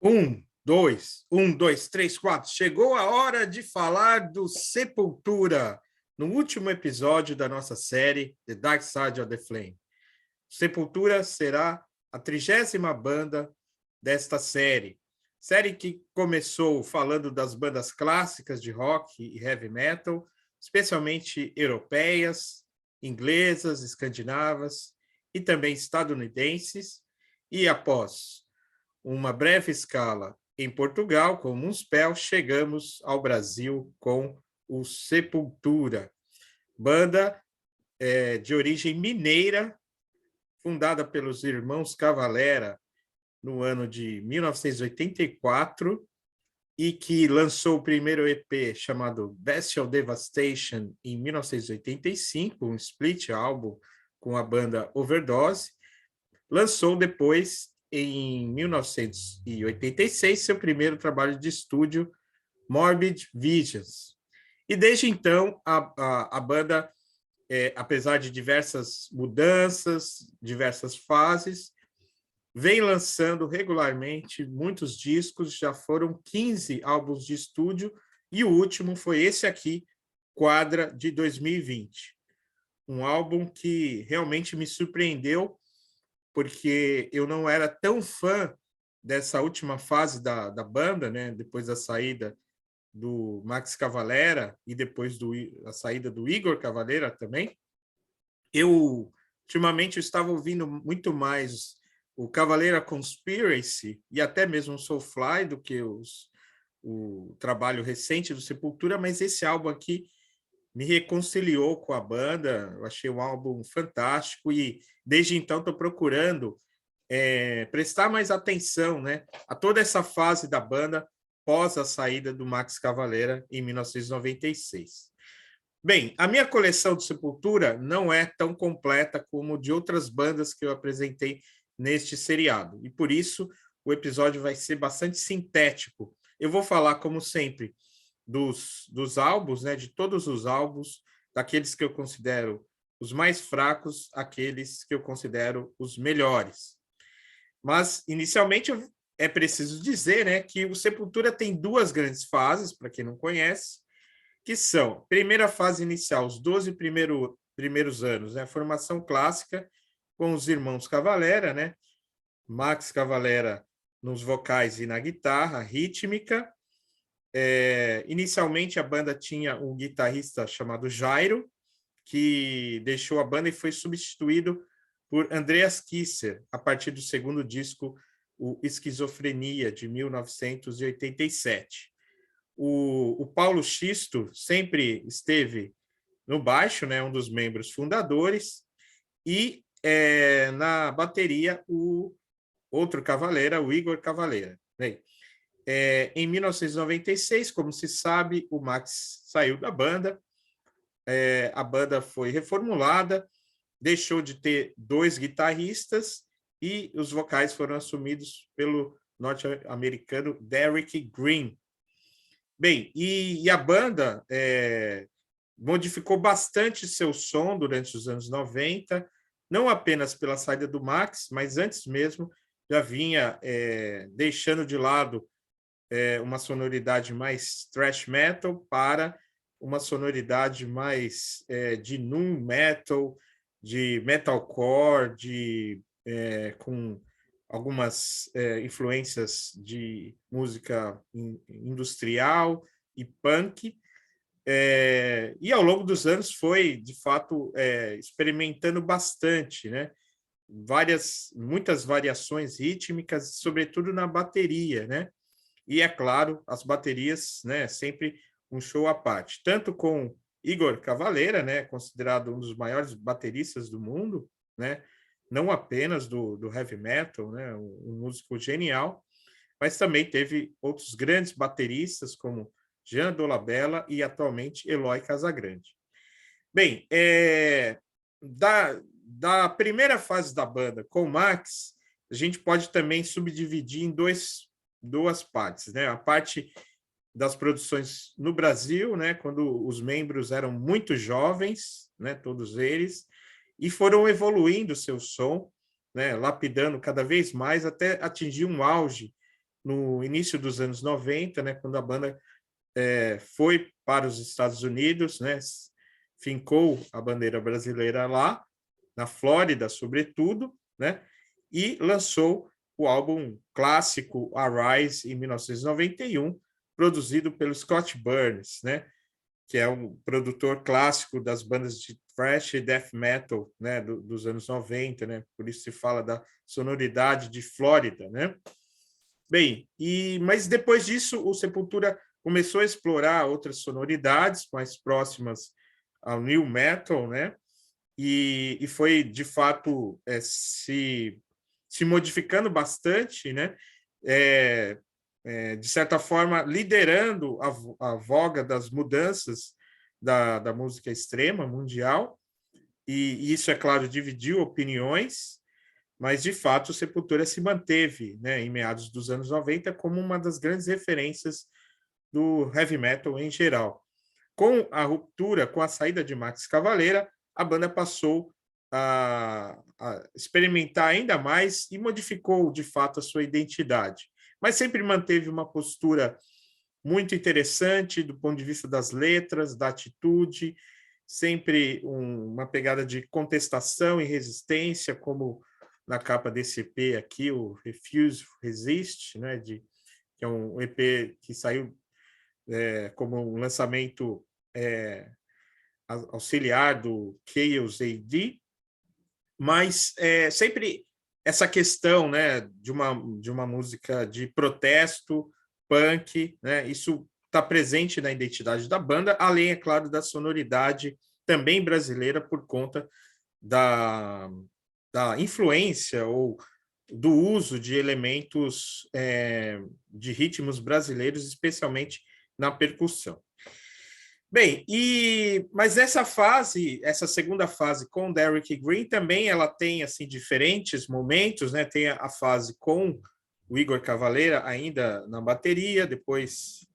Um, dois, três, quatro. Chegou a hora de falar do Sepultura, no último episódio da nossa série The Dark Side of the Flame. Sepultura será a 30ª banda desta série. Série que começou falando das bandas clássicas de rock e heavy metal, especialmente europeias, inglesas, escandinavas e também estadunidenses. E após uma breve escala em Portugal, com Municipal, chegamos ao Brasil com o Sepultura, banda de origem mineira, fundada pelos irmãos Cavalera no ano de 1984 e que lançou o primeiro EP chamado Bestial Devastation em 1985, um split álbum com a banda Overdose. Lançou depois, em 1986, seu primeiro trabalho de estúdio, Morbid Visions. E desde então, a banda, apesar de diversas mudanças, diversas fases, vem lançando regularmente muitos discos, já foram 15 álbuns de estúdio, e o último foi esse aqui, Quadra, de 2020. Um álbum que realmente me surpreendeu, porque eu não era tão fã dessa última fase da banda, né? Depois da saída do Max Cavalera e depois da saída do Igor Cavalera também. Ultimamente, eu estava ouvindo muito mais o Cavalera Conspiracy e até mesmo o Soulfly do que o trabalho recente do Sepultura, mas esse álbum aqui me reconciliou com a banda, eu achei um álbum fantástico e desde então estou procurando prestar mais atenção, né, a toda essa fase da banda pós a saída do Max Cavalera em 1996. Bem, a minha coleção de Sepultura não é tão completa como de outras bandas que eu apresentei neste seriado, e por isso o episódio vai ser bastante sintético. Eu vou falar, como sempre, dos álbuns, né, de todos os álbuns, daqueles que eu considero os mais fracos, aqueles que eu considero os melhores. Mas, inicialmente, é preciso dizer, né, que o Sepultura tem duas grandes fases, para quem não conhece, que são, primeira fase inicial, os 12 primeiros anos, né, a formação clássica com os irmãos Cavalera, né, Max Cavalera nos vocais e na guitarra rítmica. Inicialmente, a banda tinha um guitarrista chamado Jairo, que deixou a banda e foi substituído por Andreas Kisser, a partir do segundo disco, o Esquizofrenia, de 1987. O Paulo Xisto sempre esteve no baixo, né, um dos membros fundadores, e na bateria o outro Cavalera, o Igor Cavalera. Né? Em 1996, como se sabe, o Max saiu da banda, a banda foi reformulada, deixou de ter dois guitarristas e os vocais foram assumidos pelo norte-americano Derek Green. Bem, e a banda modificou bastante seu som durante os anos 90, não apenas pela saída do Max, mas antes mesmo já vinha deixando de lado uma sonoridade mais thrash metal para uma sonoridade mais de nu metal, de metalcore, com algumas influências de música industrial e punk. E ao longo dos anos foi, de fato, experimentando bastante, né? Muitas variações rítmicas, sobretudo na bateria, né? E, é claro, as baterias, né, sempre um show à parte. Tanto com Igor Cavalera, né, considerado um dos maiores bateristas do mundo, né, não apenas do heavy metal, né, um músico genial, mas também teve outros grandes bateristas, como Jean Dolabella e, atualmente, Eloy Casagrande. Bem, da primeira fase da banda com o Max, a gente pode também subdividir em duas partes, né? A parte das produções no Brasil, né, quando os membros eram muito jovens, né, todos eles, e foram evoluindo seu som, né, lapidando cada vez mais até atingir um auge no início dos anos 90, né, quando a banda foi para os Estados Unidos, né, fincou a bandeira brasileira lá, na Flórida, sobretudo, né, e lançou o álbum clássico Arise, em 1991, produzido pelo Scott Burns, né, que é um produtor clássico das bandas de thrash e death metal, né, dos anos 90, né, por isso se fala da sonoridade de Flórida, né. Bem, mas depois disso o Sepultura começou a explorar outras sonoridades mais próximas ao new metal, né, e foi, de fato, se modificando bastante, né, de certa forma, liderando a voga das mudanças da música extrema mundial, e isso, é claro, dividiu opiniões, mas, de fato, o Sepultura se manteve, né, em meados dos anos 90 como uma das grandes referências do heavy metal em geral. Com a ruptura, com a saída de Max Cavalera, a banda passou a experimentar ainda mais e modificou, de fato, a sua identidade. Mas sempre manteve uma postura muito interessante do ponto de vista das letras, da atitude, sempre uma pegada de contestação e resistência, como na capa desse EP aqui, o Refuse Resist, né, que é um EP que saiu como um lançamento auxiliar do Chaos AD, mas sempre essa questão, né, de uma música de protesto, punk, né, isso está presente na identidade da banda, além, é claro, da sonoridade também brasileira por conta da influência ou do uso de elementos de ritmos brasileiros, especialmente na percussão. Bem, mas essa segunda fase com Derek Green também ela tem assim diferentes momentos, né? Tem a fase com o Igor Cavalera ainda na bateria, depois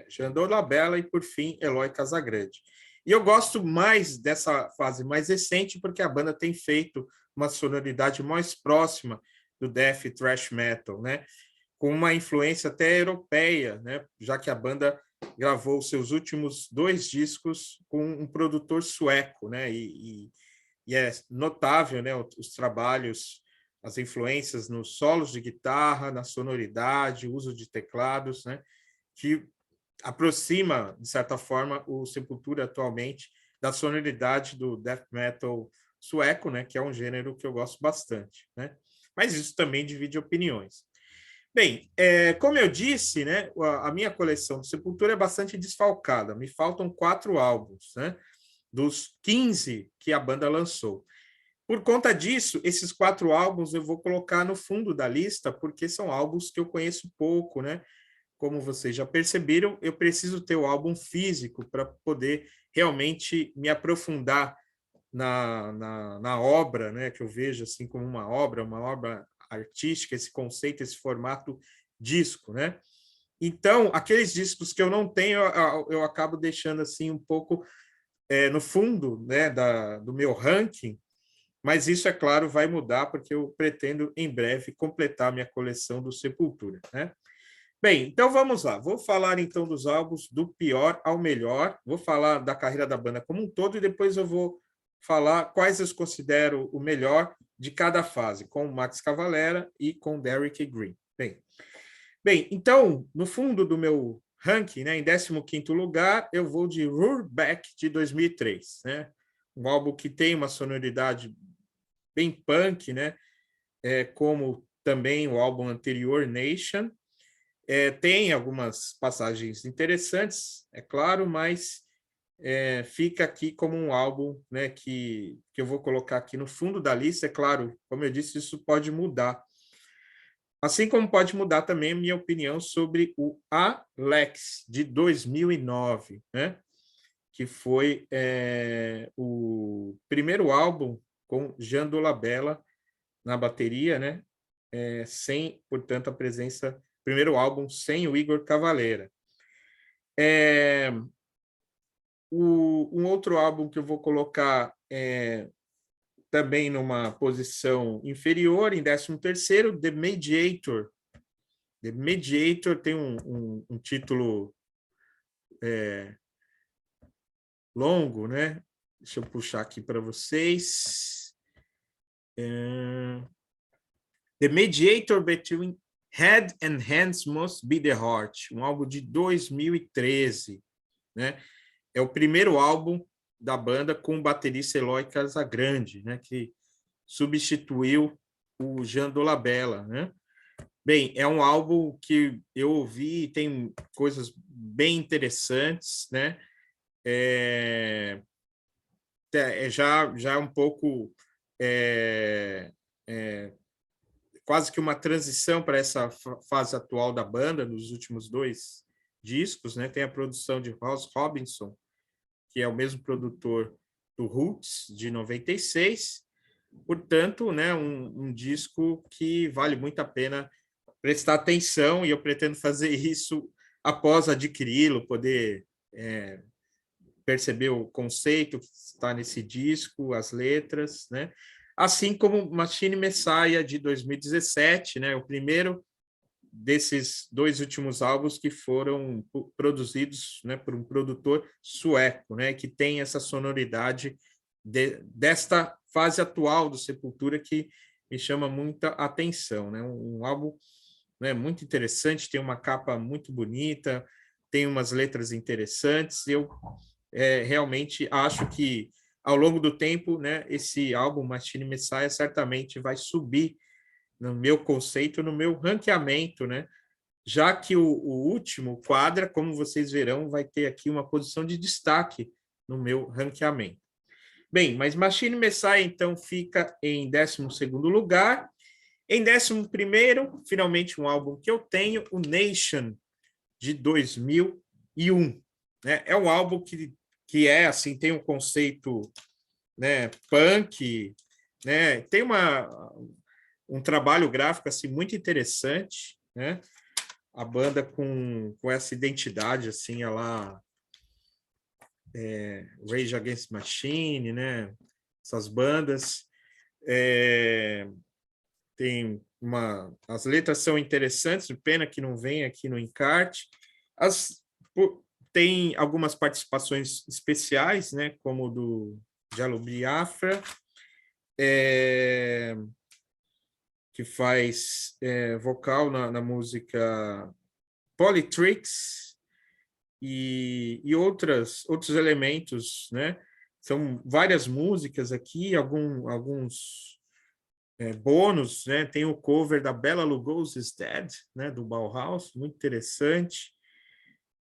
Jandor Labella e por fim Eloy Casagrande. E eu gosto mais dessa fase mais recente porque a banda tem feito uma sonoridade mais próxima do death e thrash metal, né? Com uma influência até europeia, né? Já que a banda gravou seus últimos 2 discos com um produtor sueco, né? E é notável, né? Os trabalhos, as influências nos solos de guitarra, na sonoridade, o uso de teclados, né? Que aproxima, de certa forma, o Sepultura atualmente da sonoridade do death metal sueco, né? Que é um gênero que eu gosto bastante, né? Mas isso também divide opiniões. Bem, como eu disse, né, a minha coleção de Sepultura é bastante desfalcada. Me faltam 4 álbuns, né, dos 15 que a banda lançou. Por conta disso, esses 4 álbuns eu vou colocar no fundo da lista, porque são álbuns que eu conheço pouco, né? Como vocês já perceberam, eu preciso ter o álbum físico para poder realmente me aprofundar na obra, né, que eu vejo assim como uma obra artística, esse conceito, esse formato disco, né? Então, aqueles discos que eu não tenho, eu acabo deixando assim um pouco no fundo, né, do meu ranking, mas isso, é claro, vai mudar porque eu pretendo em breve completar minha coleção do Sepultura, né? Bem, então vamos lá. Vou falar então dos álbuns do pior ao melhor. Vou falar da carreira da banda como um todo e depois eu vou falar quais eu considero o melhor de cada fase, com o Max Cavalera e com Derek Green. Bem, então, no fundo do meu ranking, né, em 15º lugar, eu vou de Ruhrbeck, de 2003, né? Um álbum que tem uma sonoridade bem punk, né? Como também o álbum anterior, Nation. Tem algumas passagens interessantes, é claro, mas fica aqui como um álbum, né, que eu vou colocar aqui no fundo da lista. É claro, como eu disse, isso pode mudar. Assim como pode mudar também a minha opinião sobre o Alex, de 2009, né, que foi o primeiro álbum com Jean Dolabella na bateria, né, sem, portanto, a presença, primeiro álbum sem o Igor Cavalera. Um outro álbum que eu vou colocar também numa posição inferior, em 13º, The Mediator, The Mediator tem um título longo, né? Deixa eu puxar aqui para vocês. The Mediator Between Head and Hands Must Be the Heart, um álbum de 2013, né? É o primeiro álbum da banda com o baterista Eloy Casagrande, né? Que substituiu o Jean Dolabella, né? Bem, é um álbum que eu ouvi e tem coisas bem interessantes, né? Já um pouco quase que uma transição para essa fase atual da banda nos últimos 2 discos, né? Tem a produção de Ross Robinson, que é o mesmo produtor do Roots de 96. Portanto, né, um disco que vale muito a pena prestar atenção, e eu pretendo fazer isso após adquiri-lo, poder perceber o conceito que está nesse disco, as letras, né? Assim como Machine Messiah, de 2017, né? O primeiro desses 2 últimos álbuns que foram produzidos, né, por um produtor sueco, né, que tem essa sonoridade desta fase atual do Sepultura que me chama muita atenção, né? Um álbum, né, muito interessante, tem uma capa muito bonita, tem umas letras interessantes. Eu realmente acho que ao longo do tempo, né, esse álbum Machine Messiah certamente vai subir no meu conceito, no meu ranqueamento, né? Já que o último quadra, como vocês verão, vai ter aqui uma posição de destaque no meu ranqueamento. Bem, mas Machine Messiah, então, fica em 12º lugar. Em 11º, finalmente um álbum que eu tenho, o Nation, de 2001. Né? É um álbum que assim, tem um conceito, né, punk, né? Tem um trabalho gráfico assim, muito interessante, né? A banda com essa identidade, assim, ela Rage Against the Machine, né? Essas bandas tem as letras são interessantes, pena que não vem aqui no encarte. Tem algumas participações especiais, né? Como do Jello Biafra, que faz vocal na música Polytrix, e outros elementos, né? São várias músicas aqui, alguns bônus, né? Tem o cover da Bela Lugosi's Dead, né? Do Bauhaus, muito interessante.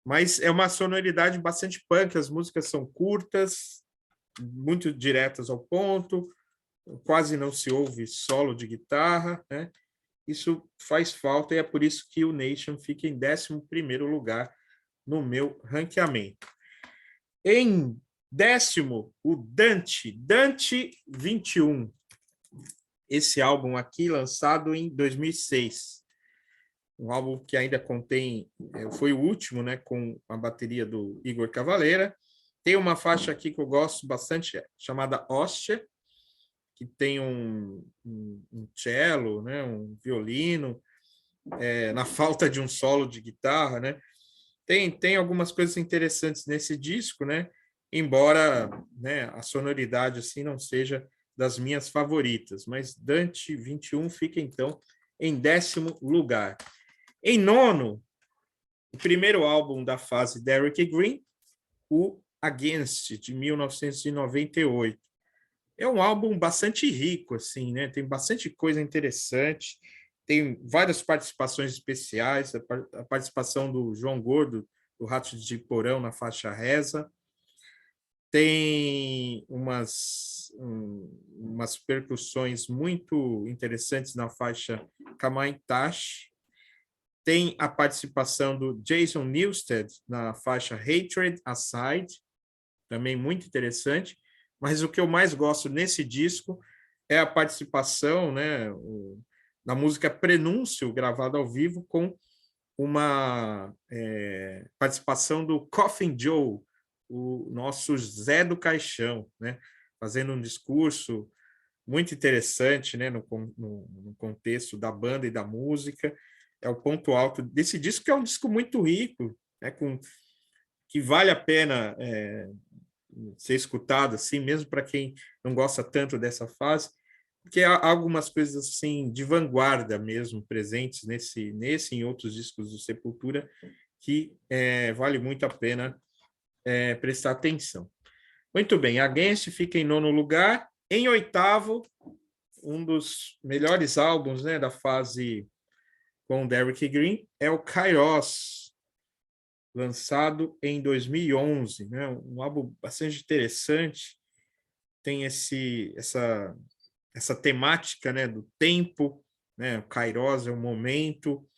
Mas é uma sonoridade bastante punk, as músicas são curtas, muito diretas ao ponto, quase não se ouve solo de guitarra, né? Isso faz falta e é por isso que o Nation fica em 11º lugar no meu ranqueamento. Em 10º, o Dante 21. Esse álbum aqui, lançado em 2006. Um álbum que ainda contém, foi o último, né, com a bateria do Igor Cavalera. Tem uma faixa aqui que eu gosto bastante, chamada Hóstia, que tem um cello, né, um violino, na falta de um solo de guitarra, né? Tem algumas coisas interessantes nesse disco, né? Embora, né, a sonoridade assim não seja das minhas favoritas, mas Dante 21 fica então em 10º lugar. Em 9º, o primeiro álbum da fase Derek Green, o Against, de 1998. É um álbum bastante rico, assim, né? Tem bastante coisa interessante, tem várias participações especiais, a participação do João Gordo, do Rato de Porão, na faixa Reza. Tem umas percussões muito interessantes na faixa Kamaitash. Tem a participação do Jason Newsted na faixa Hatred Aside, também muito interessante. Mas o que eu mais gosto nesse disco é a participação, né, na música Prenúncio, gravada ao vivo, com uma participação do Coffin Joe, o nosso Zé do Caixão, né, fazendo um discurso muito interessante, né, no contexto da banda e da música. é o ponto alto desse disco, que é um disco muito rico, né, que vale a pena ser escutado, assim, mesmo para quem não gosta tanto dessa fase, porque há algumas coisas assim de vanguarda mesmo presentes nesse e em outros discos do Sepultura que vale muito a pena prestar atenção. Muito bem, Against fica em 9º lugar. Em 8º, um dos melhores álbuns, né, da fase com Derrick Green é o Kairos, lançado em 2011, né? Um álbum bastante interessante, tem essa temática, né, do tempo, né? O Kairos é um momento,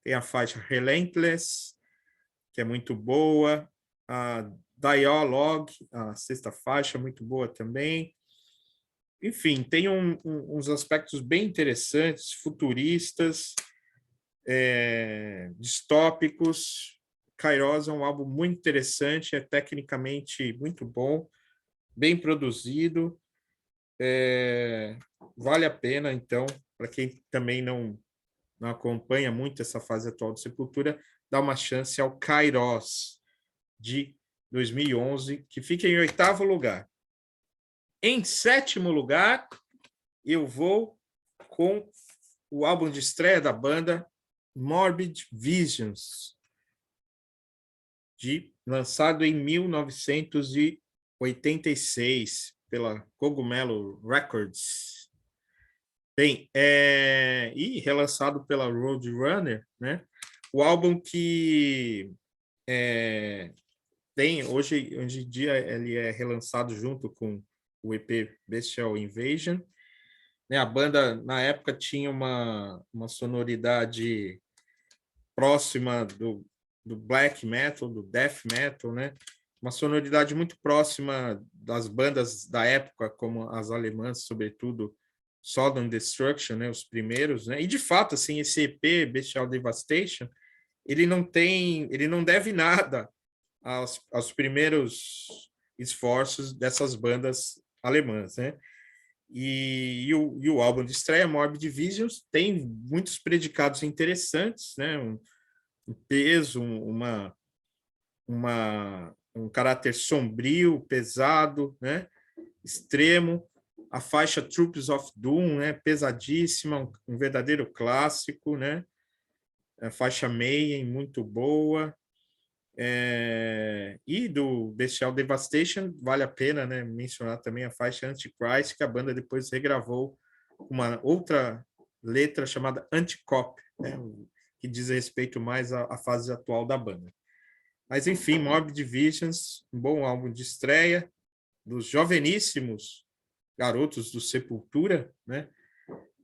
tem a faixa Relentless, que é muito boa, a Dialogue, a 6ª faixa, muito boa também. Enfim, tem uns aspectos bem interessantes, futuristas, distópicos. Kairos é um álbum muito interessante, é tecnicamente muito bom, bem produzido, vale a pena, então, para quem também não acompanha muito essa fase atual do Sepultura, dá uma chance ao Kairos, de 2011, que fica em 8º lugar. Em 7º lugar, eu vou com o álbum de estreia da banda, Morbid Visions, lançado em 1986 pela Cogumelo Records. Bem, e relançado pela Roadrunner, né? O álbum que hoje em dia ele é relançado junto com o EP Bestial Invasion. A banda, na época, tinha uma sonoridade próxima do black metal, do death metal, né? Uma sonoridade muito próxima das bandas da época, como as alemãs, sobretudo Sodom Destruction, né? Os primeiros, né? E, de fato, assim, esse EP, Bestial Devastation, ele não deve nada aos primeiros esforços dessas bandas alemãs, né? E o álbum de estreia, Morbid Visions, tem muitos predicados interessantes, né? Um peso, um caráter sombrio, pesado, né? Extremo. A faixa Troops of Doom, né? Pesadíssima, um verdadeiro clássico, né? A faixa Mayhem, muito boa. E do Bestial Devastation, vale a pena, né, mencionar também a faixa Antichrist, que a banda depois regravou uma outra letra chamada Anticop, né, que diz respeito mais à fase atual da banda. Mas, enfim, Morbid Visions, um bom álbum de estreia dos joveníssimos garotos do Sepultura, né,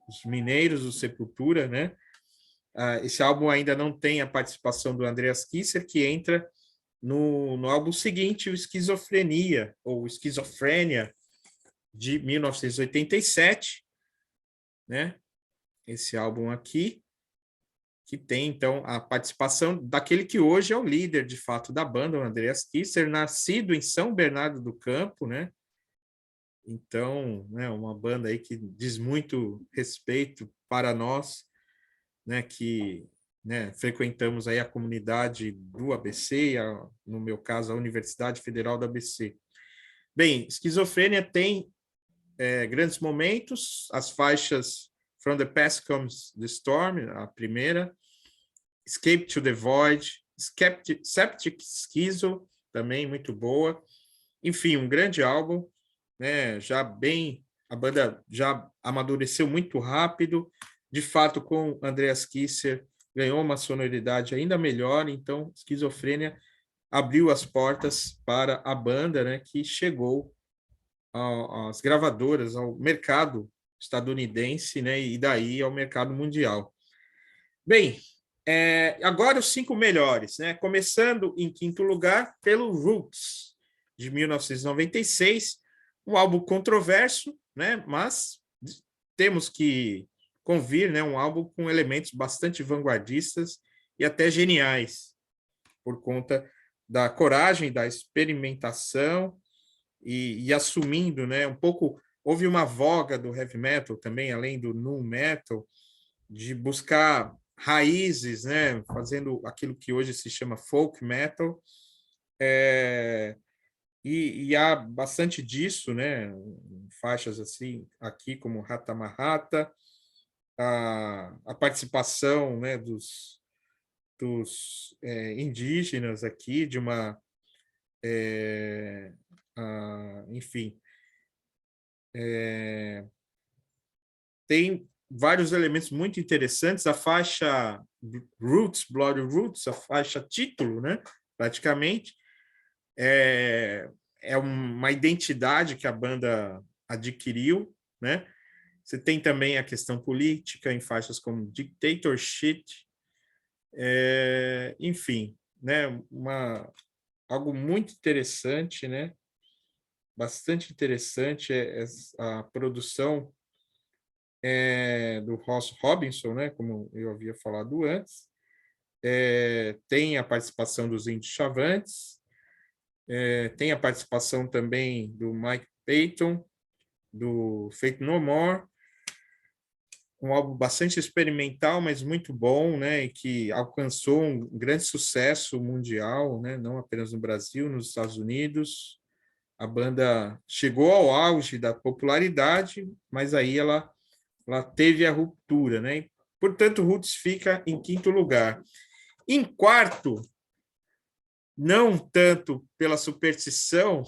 os mineiros do Sepultura, né. Esse álbum ainda não tem a participação do Andreas Kisser, que entra no álbum seguinte, o Esquizofrenia, ou Esquizofrênia, de 1987, né? Esse álbum aqui, que tem, então, a participação daquele que hoje é o líder, de fato, da banda, o Andreas Kisser, nascido em São Bernardo do Campo, né? Então, né, uma banda aí que diz muito respeito para nós, né, que, né, frequentamos aí a comunidade do ABC, no meu caso, a Universidade Federal do ABC. Bem, Esquizofrênia tem grandes momentos, as faixas From the Past Comes the Storm, a primeira, Escape to the Void, Septic Schizo, também muito boa. Enfim, um grande álbum, né, a banda já amadureceu muito rápido, de fato, com Andreas Kisser, ganhou uma sonoridade ainda melhor, então Esquizofrênia abriu as portas para a banda, né, que chegou às gravadoras, ao mercado estadunidense, né, e daí ao mercado mundial. Bem, agora os 5 melhores, né, começando em 5º lugar pelo Roots, de 1996, um álbum controverso, né, mas temos que convir, né, um álbum com elementos bastante vanguardistas e até geniais, por conta da coragem, da experimentação e assumindo, né, um pouco. Houve uma voga do heavy metal também, além do nu metal, de buscar raízes, né? Fazendo aquilo que hoje se chama folk metal. E há bastante disso, né? Faixas assim, aqui como Rata Marrata, a participação, né, dos indígenas aqui, de uma. Enfim, tem vários elementos muito interessantes. A faixa Roots, Bloody Roots, a faixa título, né? Praticamente, é uma identidade que a banda adquiriu, né? Você tem também a questão política em faixas como Dictatorship, enfim, né? Algo muito interessante, né? Bastante interessante a produção do Ross Robinson, né? Como eu havia falado antes. Tem a participação dos Índios Chavantes, tem a participação também do Mike Payton, do Faith No More, um álbum bastante experimental, mas muito bom, né, e que alcançou um grande sucesso mundial, né, não apenas no Brasil, nos Estados Unidos. A banda chegou ao auge da popularidade, mas aí ela teve a ruptura, né? Portanto, Roots fica em quinto lugar. Em quarto, não tanto pela superstição,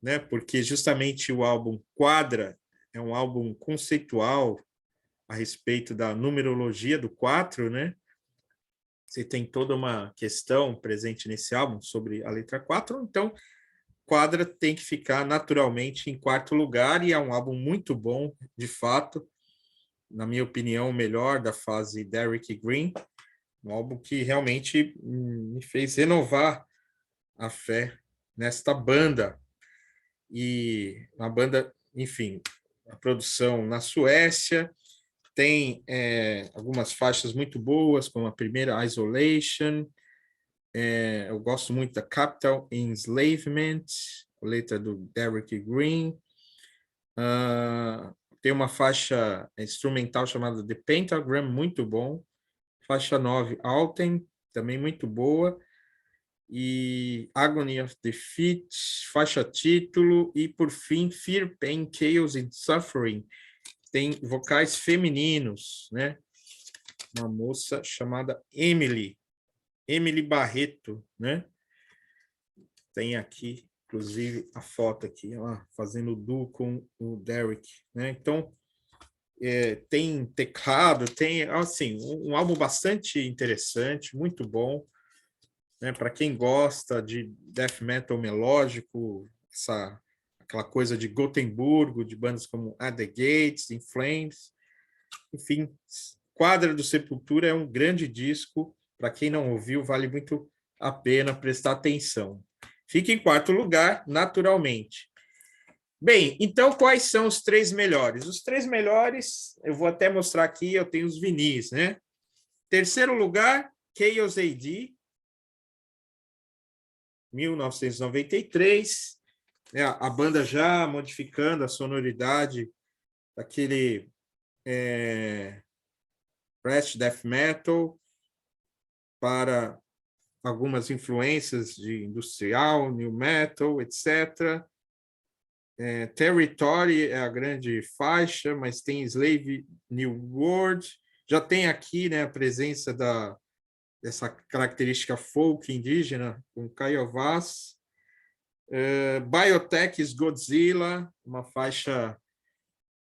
né, porque justamente o álbum Quadra é um álbum conceitual a respeito da numerologia do 4, né? Você tem toda uma questão presente nesse álbum sobre a letra 4, então Quadra tem que ficar naturalmente em quarto lugar, e é um álbum muito bom, de fato, na minha opinião, o melhor da fase Derrick Green, um álbum que realmente me fez renovar a fé nesta banda. E uma banda, enfim, a produção na Suécia, tem algumas faixas muito boas, como a primeira, Isolation. Eu gosto muito da Capital Enslavement, letra do Derrick Green. Tem uma faixa instrumental chamada The Pentagram, muito bom. Faixa 9, Alten, também muito boa. E Agony of Defeat, faixa título. E, por fim, Fear, Pain, Chaos and Suffering. Tem vocais femininos, né? Uma moça chamada Emily Barreto, né? Tem aqui, inclusive, a foto aqui, ó, fazendo duo com o Derrick, né? Então, tem teclado, tem, assim, um álbum bastante interessante, muito bom, né? Para quem gosta de death metal melódico, aquela coisa de Gotemburgo, de bandas como At the Gates, In Flames, enfim, Quadra do Sepultura é um grande disco. Para quem não ouviu, vale muito a pena prestar atenção. Fica em quarto lugar, naturalmente. Bem, então quais são os três melhores? Os três melhores, eu vou até mostrar aqui, eu tenho os vinis, né? Terceiro lugar, Chaos AD, 1993. A banda já modificando a sonoridade daquele thrash death metal para algumas influências de industrial, new metal, etc. Territory é a grande faixa, mas tem Slave New World. Já tem aqui, né, a presença dessa característica folk indígena, com Caiovás. Biotech's Godzilla, uma faixa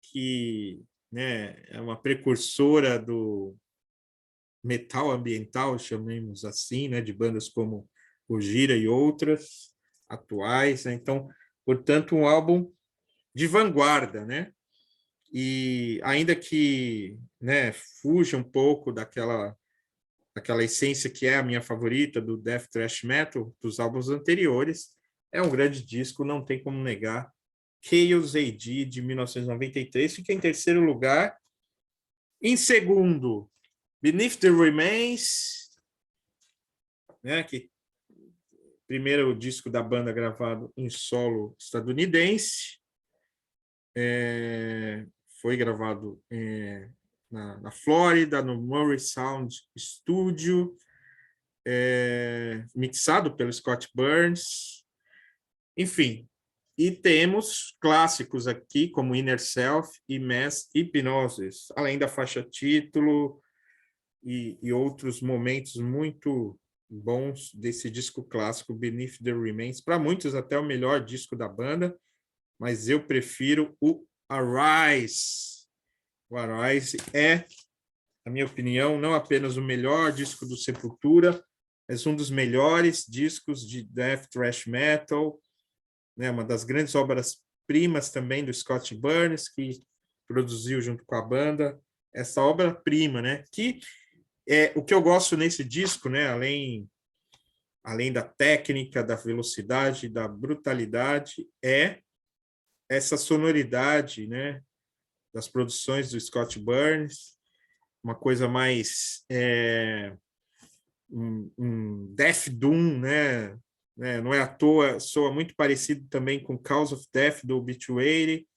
que, né, é uma precursora do metal ambiental, chamemos assim, né, de bandas como Gojira e outras atuais, né? Então, portanto, um álbum de vanguarda, né? E ainda que, né, fuja um pouco daquela essência que é a minha favorita do death thrash metal dos álbuns anteriores, é um grande disco, não tem como negar. Chaos AD de 1993 fica em terceiro lugar. Em segundo, Beneath the Remains, né, que primeiro disco da banda gravado em solo estadunidense, foi gravado na Flórida, no Murray Sound Studio, mixado pelo Scott Burns. Enfim, e temos clássicos aqui, como Inner Self e Mass Hypnosis, além da faixa título e outros momentos muito bons desse disco clássico, Beneath the Remains. Para muitos, até o melhor disco da banda, mas eu prefiro o Arise. O Arise é, na minha opinião, não apenas o melhor disco do Sepultura, mas um dos melhores discos de death thrash metal, né? Uma das grandes obras-primas também do Scott Burns, que produziu junto com a banda essa obra-prima, né? Que o que eu gosto nesse disco, né? Além da técnica, da velocidade, da brutalidade, é essa sonoridade, né? Das produções do Scott Burns, uma coisa mais um Death Doom, né? Não é à toa, soa muito parecido também com Cause of Death do Obituary,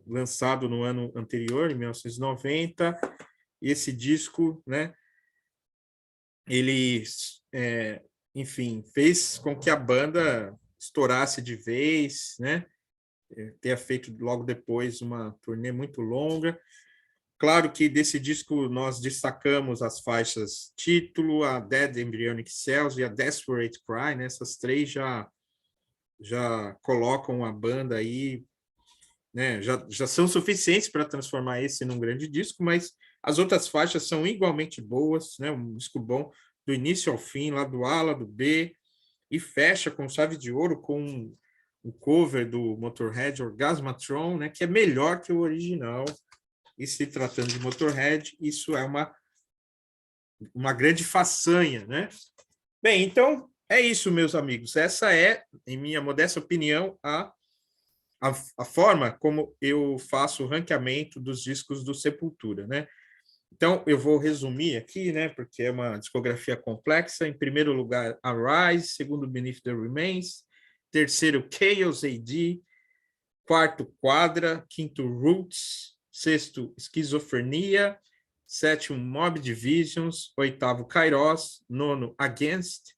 lançado no ano anterior, em 1990. E esse disco, né? Ele, enfim, fez com que a banda estourasse de vez, né? Tenha feito logo depois uma turnê muito longa. Claro que desse disco nós destacamos as faixas título, a Dead Embryonic Cells e a Desperate Cry, né? Essas três já colocam a banda aí, né? Já são suficientes para transformar esse num grande disco, mas as outras faixas são igualmente boas, né? Um disco bom do início ao fim, lá do A, lá do B, e fecha com chave de ouro com o cover do Motorhead, Orgasmatron, né? Que é melhor que o original. E se tratando de Motorhead, isso é uma grande façanha, né? Bem, então é isso, meus amigos. Essa é, em minha modesta opinião, a forma como eu faço o ranqueamento dos discos do Sepultura, né? Então, eu vou resumir aqui, né? Porque é uma discografia complexa. Em primeiro lugar, Arise. Segundo, Beneath the Remains. Terceiro, Chaos AD. Quarto, Quadra. Quinto, Roots. Sexto, Esquizofrenia. Sétimo, Mob Divisions. Oitavo, Kairos. Nono, Against.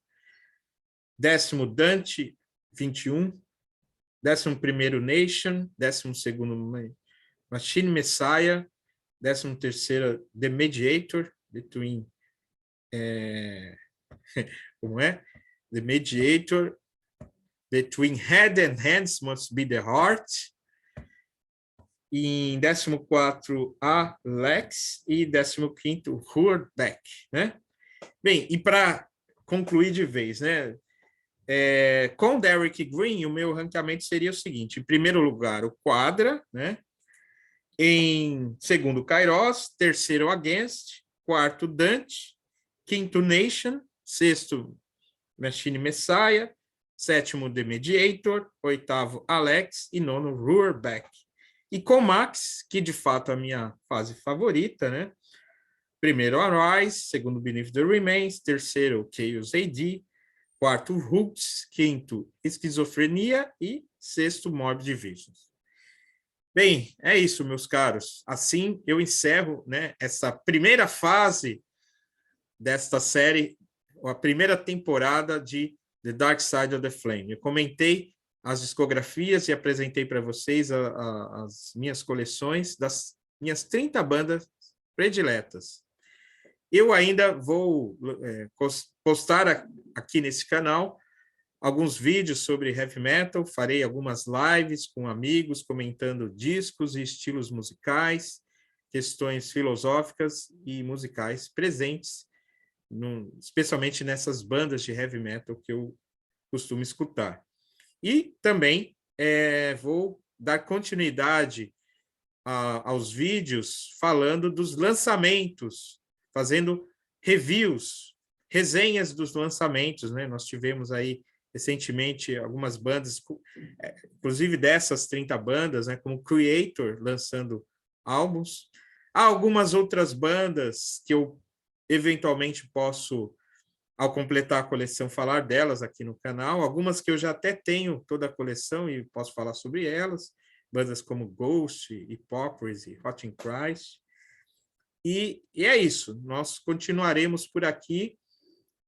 Décimo, Dante 21. 11º, Nation. 12º, Machine Messiah. 13º, The Mediator, between, como é? The Mediator, Between Head and Hands Must Be the Heart. E em 14º, Alex. E 15º, Hurback, né? Bem, e para concluir de vez, né? Com Derek Green, o meu ranqueamento seria o seguinte: em primeiro lugar, o Quadra, né? Em segundo, Kairos. Terceiro, Against. Quarto, Dante. Quinto, Nation. Sexto, Machine Messiah. Sétimo, The Mediator. Oitavo, Alex. E nono, Roarback. E com Max, que de fato é a minha fase favorita, né? Primeiro, Arise. Segundo, Beneath the Remains. Terceiro, Chaos AD. Quarto, Roots. Quinto, Esquizofrenia. E sexto, Morbid Divisions. Bem, é isso, meus caros. Assim eu encerro, né, essa primeira fase desta série, a primeira temporada de The Dark Side of the Flame. Eu comentei as discografias e apresentei para vocês as minhas coleções das minhas 30 bandas prediletas. Eu ainda vou postar aqui nesse canal alguns vídeos sobre heavy metal, farei algumas lives com amigos, comentando discos e estilos musicais, questões filosóficas e musicais presentes, especialmente nessas bandas de heavy metal que eu costumo escutar. E também vou dar continuidade aos vídeos falando dos lançamentos, fazendo reviews, resenhas dos lançamentos, né? Nós tivemos aí recentemente algumas bandas, inclusive dessas 30 bandas, né, como Creator, lançando álbuns. Há algumas outras bandas que eu eventualmente posso, ao completar a coleção, falar delas aqui no canal. Algumas que eu já até tenho toda a coleção e posso falar sobre elas. Bandas como Ghost, Hypocrisy, Rotting Christ. E é isso, nós continuaremos por aqui.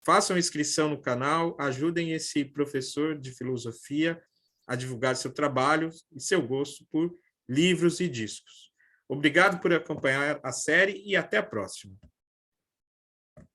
Façam inscrição no canal, ajudem esse professor de filosofia a divulgar seu trabalho e seu gosto por livros e discos. Obrigado por acompanhar a série e até a próxima.